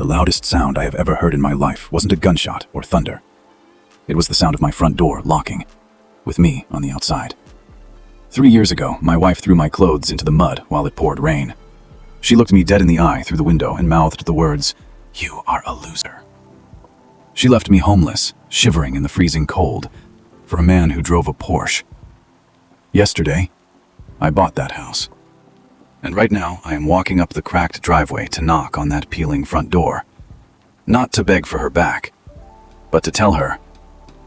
The loudest sound I have ever heard in my life wasn't a gunshot or thunder. It was the sound of my front door locking, with me on the outside. 3 years ago, my wife threw my clothes into the mud while it poured rain. She looked me dead in the eye through the window and mouthed the words, "You are a loser." She left me homeless, shivering in the freezing cold, for a man who drove a Porsche. Yesterday, I bought that house. And right now, I am walking up the cracked driveway to knock on that peeling front door. Not to beg for her back, but to tell her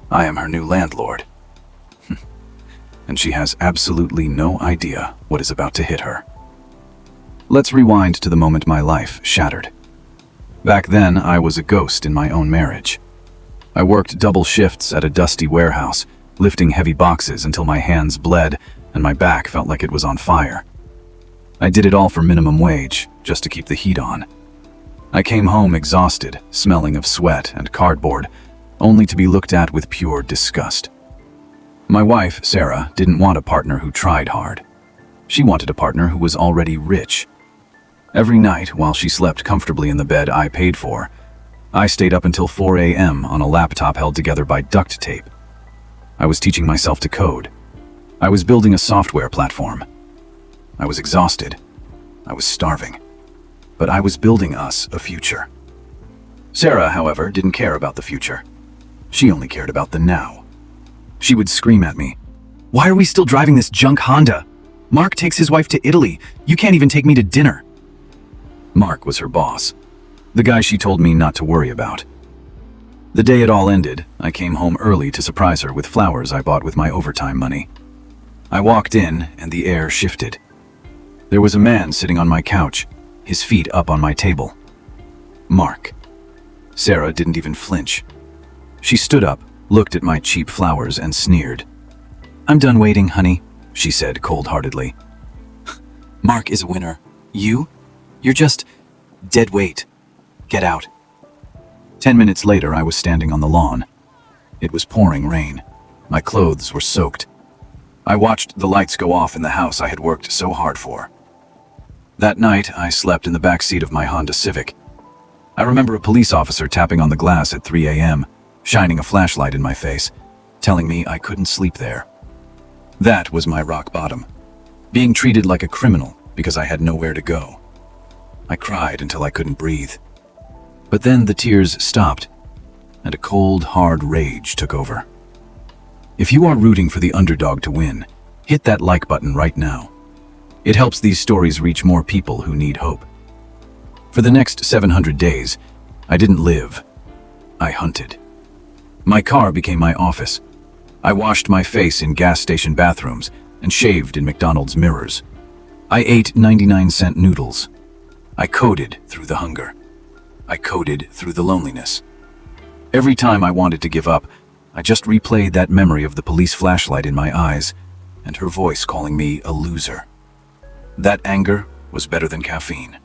I am her new landlord. And she has absolutely no idea what is about to hit her. Let's rewind to the moment my life shattered. Back then, I was a ghost in my own marriage. I worked double shifts at a dusty warehouse, lifting heavy boxes until my hands bled and my back felt like it was on fire. I did it all for minimum wage, just to keep the heat on. I came home exhausted, smelling of sweat and cardboard, only to be looked at with pure disgust. My wife, Sarah, didn't want a partner who tried hard. She wanted a partner who was already rich. Every night, while she slept comfortably in the bed I paid for, I stayed up until 4 a.m. on a laptop held together by duct tape. I was teaching myself to code. I was building a software platform. I was exhausted. I was starving. But I was building us a future. Sarah, however, didn't care about the future. She only cared about the now. She would scream at me, "Why are we still driving this junk Honda? Mark takes his wife to Italy. You can't even take me to dinner." Mark was her boss, the guy she told me not to worry about. The day it all ended, I came home early to surprise her with flowers I bought with my overtime money. I walked in, and the air shifted. There was a man sitting on my couch, his feet up on my table. Mark. Sarah didn't even flinch. She stood up, looked at my cheap flowers, and sneered. "I'm done waiting, honey," she said cold-heartedly. "Mark is a winner. You're just dead weight. Get out." 10 minutes later, I was standing on the lawn. It was pouring rain. My clothes were soaked. I watched the lights go off in the house I had worked so hard for. That night, I slept in the back seat of my Honda Civic. I remember a police officer tapping on the glass at 3 a.m., shining a flashlight in my face, telling me I couldn't sleep there. That was my rock bottom, being treated like a criminal because I had nowhere to go. I cried until I couldn't breathe. But then the tears stopped, and a cold, hard rage took over. If you are rooting for the underdog to win, hit that like button right now. It helps these stories reach more people who need hope. For the next 700 days, I didn't live. I hunted. My car became my office. I washed my face in gas station bathrooms and shaved in McDonald's mirrors. I ate 99-cent noodles. I coded through the hunger. I coded through the loneliness. Every time I wanted to give up, I just replayed that memory of the police flashlight in my eyes and her voice calling me a loser. That anger was better than caffeine.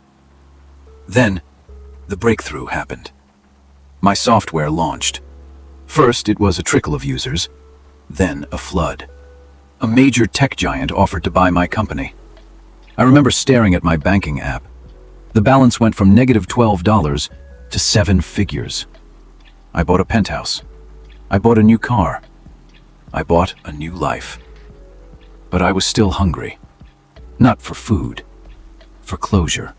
Then, the breakthrough happened. My software launched. First, it was a trickle of users, then a flood. A major tech giant offered to buy my company. I remember staring at my banking app. The balance went from -$12 to 7 figures. I bought a penthouse. I bought a new car. I bought a new life. But I was still hungry. Not for food, for closure.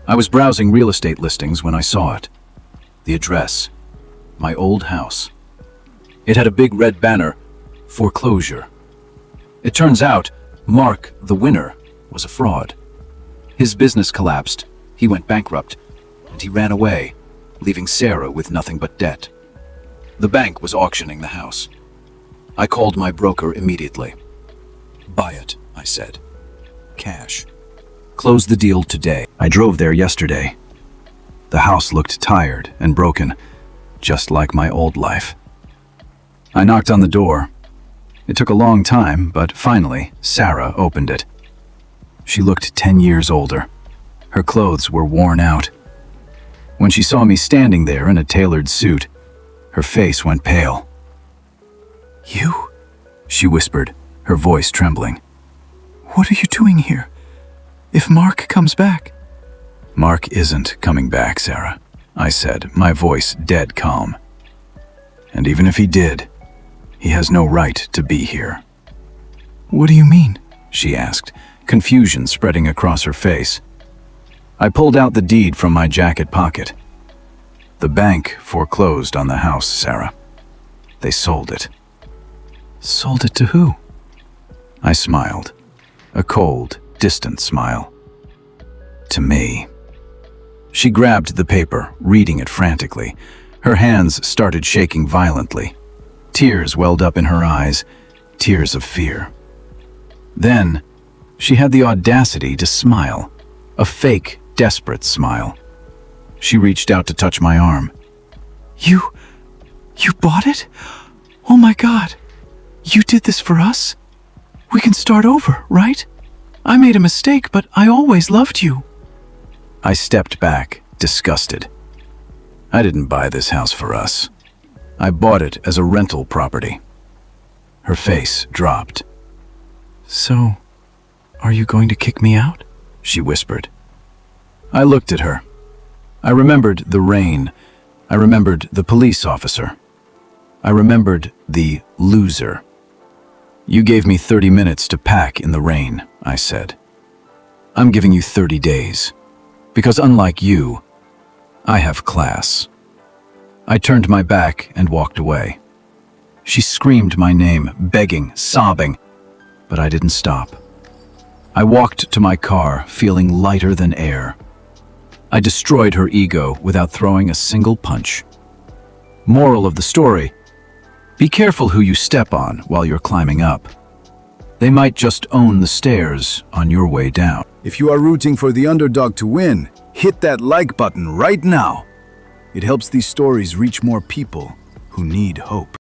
I was browsing real estate listings when I saw it. The address, my old house. It had a big red banner, foreclosure. It turns out Mark, the winner, was a fraud. His business collapsed, he went bankrupt, and he ran away, leaving Sarah with nothing but debt. The bank was auctioning the house. I called my broker immediately. "Buy it," I said. "Cash. Close the deal today." I drove there yesterday. The house looked tired and broken, just like my old life. I knocked on the door. It took a long time, but finally, Sarah opened it. She looked 10 years older. Her clothes were worn out. When she saw me standing there in a tailored suit, her face went pale. "You?" she whispered, her voice trembling. "What are you doing here? If Mark comes back..." "Mark isn't coming back, Sarah. I said, my voice dead calm. And even if he did, he has no right to be here. What do you mean? She asked, confusion spreading across her face. I pulled out the deed from my jacket pocket. The bank foreclosed on the house, Sarah. They sold it. Sold it to who? I smiled, a cold, distant smile. To me. She grabbed the paper, reading it frantically. Her hands started shaking violently. Tears welled up in her eyes, tears of fear. Then, she had the audacity to smile, a fake, desperate smile. She reached out to touch my arm. You bought it? Oh my God, you did this for us? We can start over, right? I made a mistake, but I always loved you. I stepped back, disgusted. I didn't buy this house for us. I bought it as a rental property. Her face dropped. So, are you going to kick me out? She whispered. I looked at her. I remembered the rain. I remembered the police officer. I remembered the loser. You gave me 30 minutes to pack in the rain, I said. I'm giving you 30 days. Because unlike you, I have class. I turned my back and walked away. She screamed my name, begging, sobbing, but I didn't stop. I walked to my car, feeling lighter than air. I destroyed her ego without throwing a single punch. Moral of the story: be careful who you step on while you're climbing up. They might just own the stairs on your way down. If you are rooting for the underdog to win, hit that like button right now. It helps these stories reach more people who need hope.